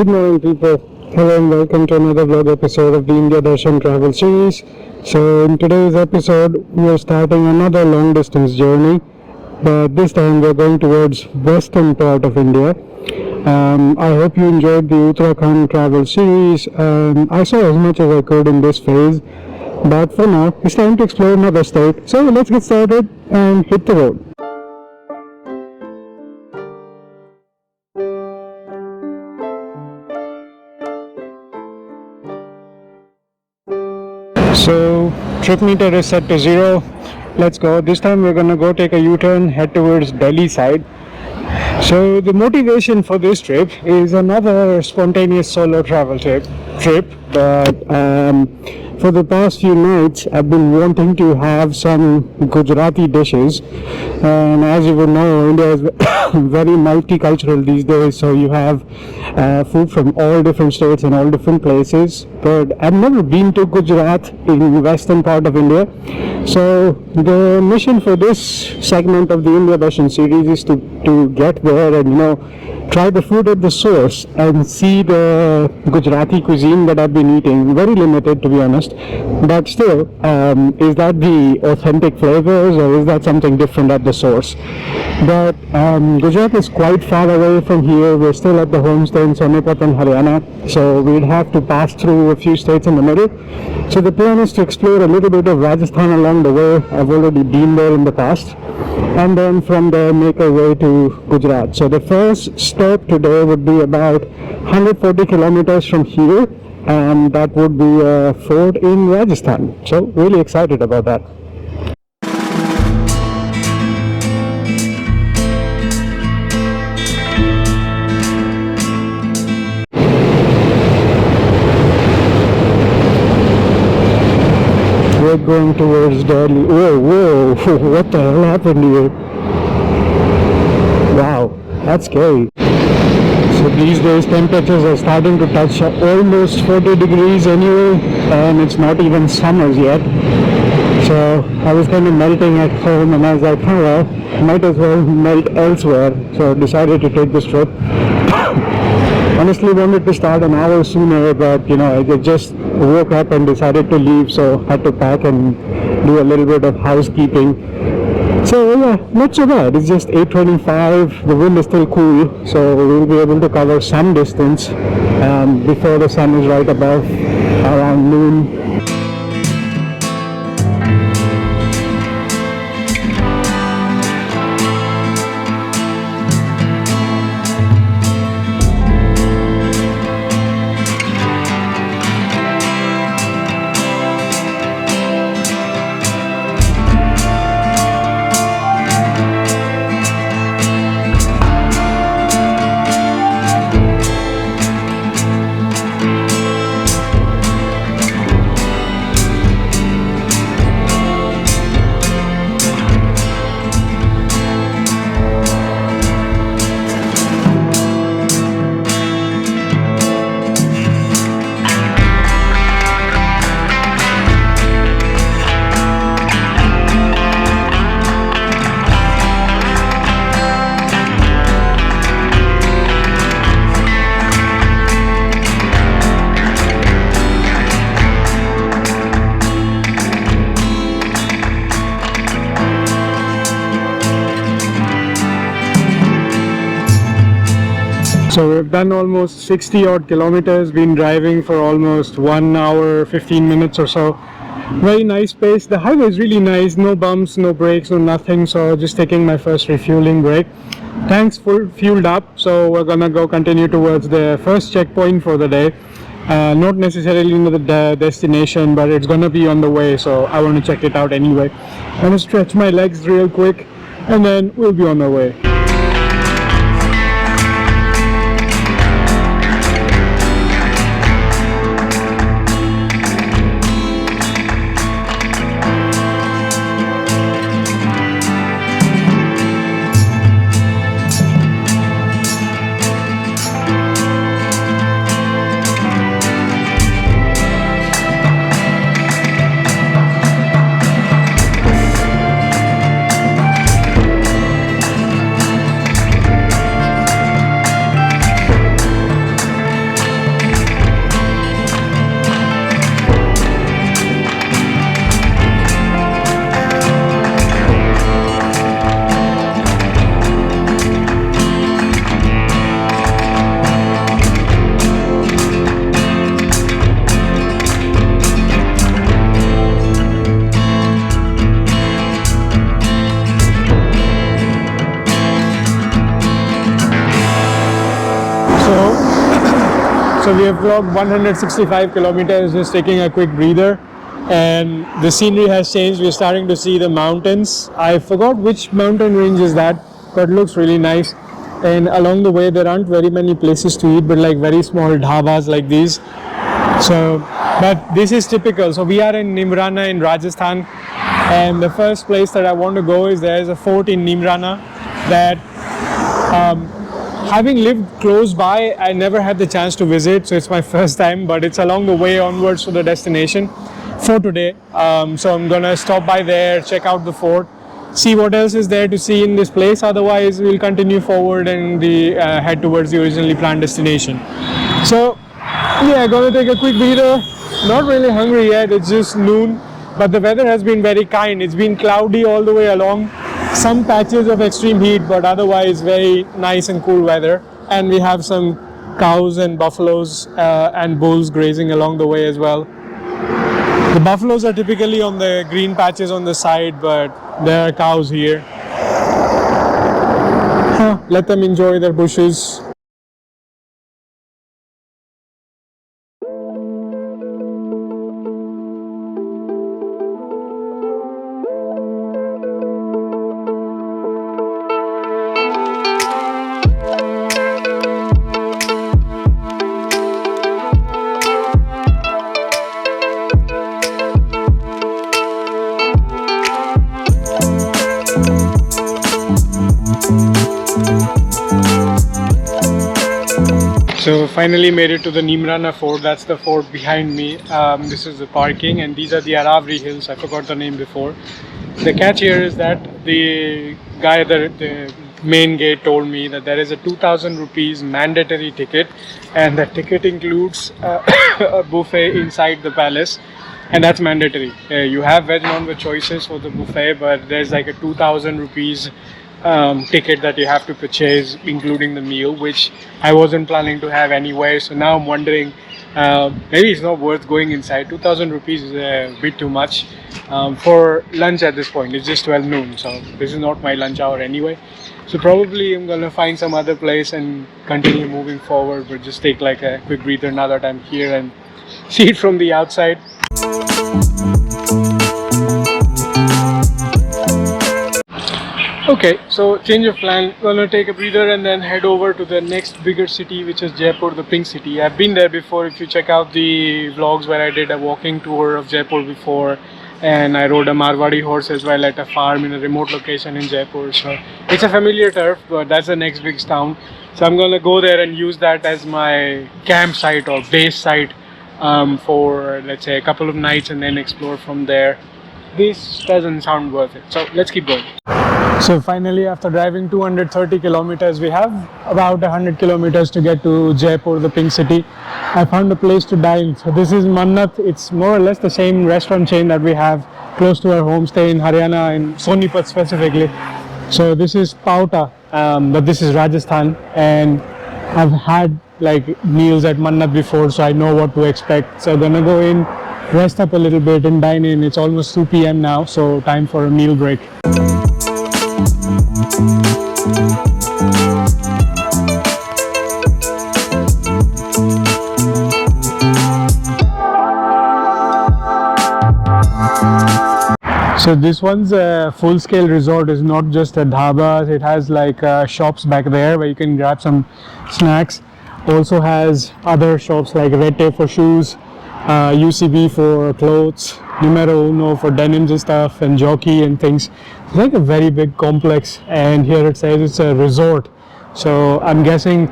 Good morning, people. Hello and welcome to another vlog episode of the India Darshan travel series. So in today's episode, we are starting another long distance journey, but this time we're going towards western part of India. I hope you enjoyed the Uttarakhand travel series. I saw as much as I could in this phase, but for now, it's time to explore another state. So let's get started and hit the road. So trip meter is set to 0. Let's go. This time we're gonna go take a U-turn, head towards Delhi side. So the motivation for this trip is another spontaneous solo travel trip, but for the past few nights I've been wanting to have some Gujarati dishes, and as you would know, India is very multicultural these days, so you have food from all different states and all different places. But I've never been to Gujarat in western part of India, so the mission for this segment of the India Darshan series is to get there and try the food at the source and see the Gujarati cuisine that I've been eating. Very limited, to be honest, but still, is that the authentic flavors or is that something different at the source? But Gujarat is quite far away from here. We're still at the homestay in Sonipat in Haryana, so we'd have to pass through a few states in the middle. So the plan is to explore a little bit of Rajasthan along the way. I've already been there in the past, and then from there make our way to Gujarat. So the first stop today would be about 140 kilometers from here, and that would be a fort in Rajasthan. So really excited about that. We're going towards Delhi. Whoa, what the hell happened here? Wow, that's scary. So these days temperatures are starting to touch almost 40 degrees anyway, and it's not even summers yet. So I was kind of melting at home, and I was like, oh well, might as well melt elsewhere. So I decided to take this trip. Honestly wanted to start an hour sooner, but I just woke up and decided to leave, so had to pack and do a little bit of housekeeping. So yeah, not so bad. It's just 8:25. The wind is still cool, so we'll be able to cover some distance before the sun is right above around noon. So we've done almost 60 odd kilometers, been driving for almost 1 hour, 15 minutes or so. Very nice pace. The highway is really nice, no bumps, no brakes, no nothing. So just taking my first refueling break. Tanks full fueled up, so we're gonna go continue towards the first checkpoint for the day. Not necessarily the destination, but it's gonna be on the way, so I want to check it out anyway. I'm gonna stretch my legs real quick and then we'll be on our way. So we have vlogged 165 kilometers, just taking a quick breather. And the scenery has changed. We're starting to see the mountains. I forgot which mountain range is that, but it looks really nice. And along the way, there aren't very many places to eat, but like very small dhabas like these. So, but this is typical. So we are in Neemrana in Rajasthan, and the first place that I want to go is there is a fort in Neemrana that, having lived close by, I never had the chance to visit. So it's my first time, but it's along the way onwards to the destination for today. So I'm gonna stop by there, check out the fort, see what else is there to see in this place. Otherwise, we'll continue forward and head towards the originally planned destination. So yeah, gonna take a quick breather. Not really hungry yet, it's just noon, but the weather has been very kind. It's been cloudy all the way along, some patches of extreme heat, but otherwise very nice and cool weather. And we have some cows and buffaloes and bulls grazing along the way as well. The buffaloes are typically on the green patches on the side, but there are cows here. Let them enjoy their bushes. So finally made it to the Neemrana Fort. That's the fort behind me. This is the parking, and these are the Aravri hills. I forgot the name before. The catch here is that the guy at the main gate told me that there is a 2,000 rupees mandatory ticket, and that ticket includes a buffet inside the palace, and that's mandatory. You have veg non-veg choices for the buffet, but there's like a 2,000 rupees ticket that you have to purchase, including the meal, which I wasn't planning to have anyway. So now I'm wondering, maybe it's not worth going inside. 2,000 rupees is a bit too much for lunch at this point. It's just 12 noon, so this is not my lunch hour anyway. So probably I'm gonna find some other place and continue moving forward, but just take like a quick breather now that I'm here and see it from the outside. Okay, so change of plan. Gonna take a breather and then head over to the next bigger city, which is Jaipur, the pink city. I've been there before. If you check out the vlogs where I did a walking tour of Jaipur before, and I rode a Marwadi horse as well at a farm in a remote location in Jaipur. So it's a familiar turf, but that's the next big town. So I'm gonna go there and use that as my campsite or base site for, let's say, a couple of nights, and then explore from there. This doesn't sound worth it, so let's keep going. So finally, after driving 230 kilometers, we have about 100 kilometers to get to Jaipur, the pink city. I found a place to dine. So this is Mannat. It's more or less the same restaurant chain that we have close to our homestay in Haryana, in Sonipat specifically. So this is Pauta, but this is Rajasthan, and I've had like meals at Mannat before, so I know what to expect. So I'm gonna go in, rest up a little bit and dine in. It's almost 2 p.m. now, so time for a meal break. So this one's a full-scale resort. It's not just a dhaba. It has like shops back there where you can grab some snacks. Also has other shops like Rete for shoes, UCB for clothes, Numero Uno for denims and stuff, and Jockey and things. It's like a very big complex, and here it says it's a resort. So I'm guessing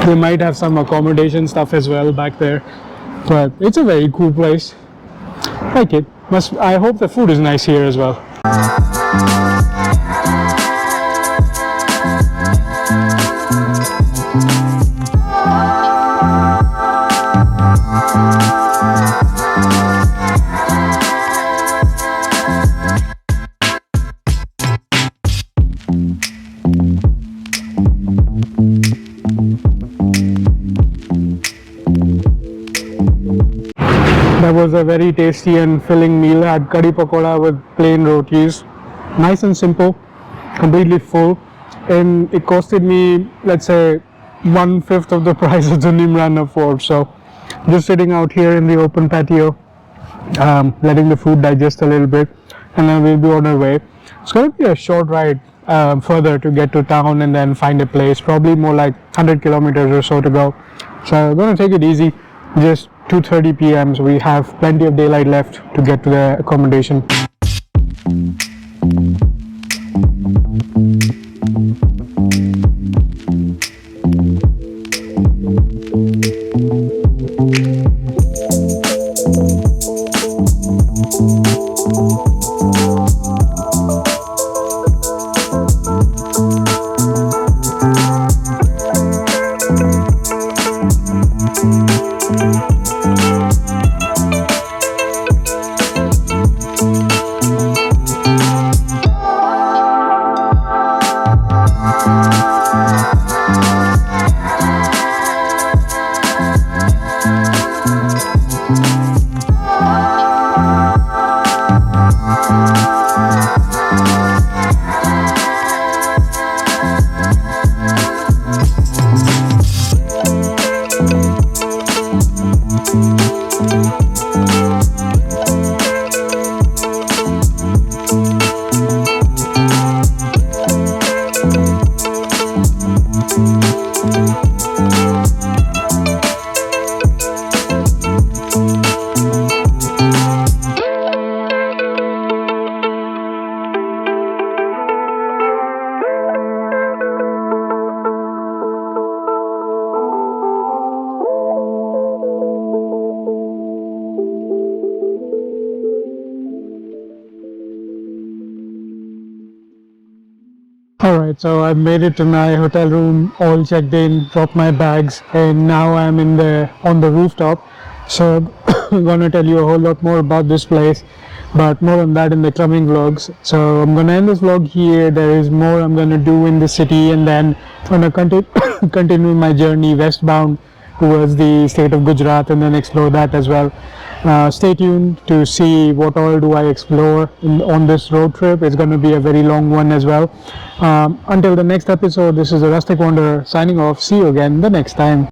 they might have some accommodation stuff as well back there. But it's a very cool place. Like it. I hope the food is nice here as well. That was a very tasty and filling meal. I had curry pakoda with plain rotis. Nice and simple, completely full. And it costed me, let's say, 1/5 of the price of the Neemrana Fort. So just sitting out here in the open patio, letting the food digest a little bit, and then we'll be on our way. It's going to be a short ride further to get to town and then find a place, probably more like 100 kilometers or so to go. So we're going to take it easy, just 2:30 p.m. so we have plenty of daylight left to get to the accommodation. Alright, so I've made it to my hotel room, all checked in, dropped my bags, and now I'm on the rooftop. So I'm gonna tell you a whole lot more about this place, but more on that in the coming vlogs. So I'm gonna end this vlog here. There is more I'm gonna do in the city, and then I'm gonna continue my journey westbound towards the state of Gujarat and then explore that as well. Stay tuned to see what all do I explore on this road trip. It's going to be a very long one as well. Until the next episode, this is the Rustic Wanderer signing off. See you again the next time.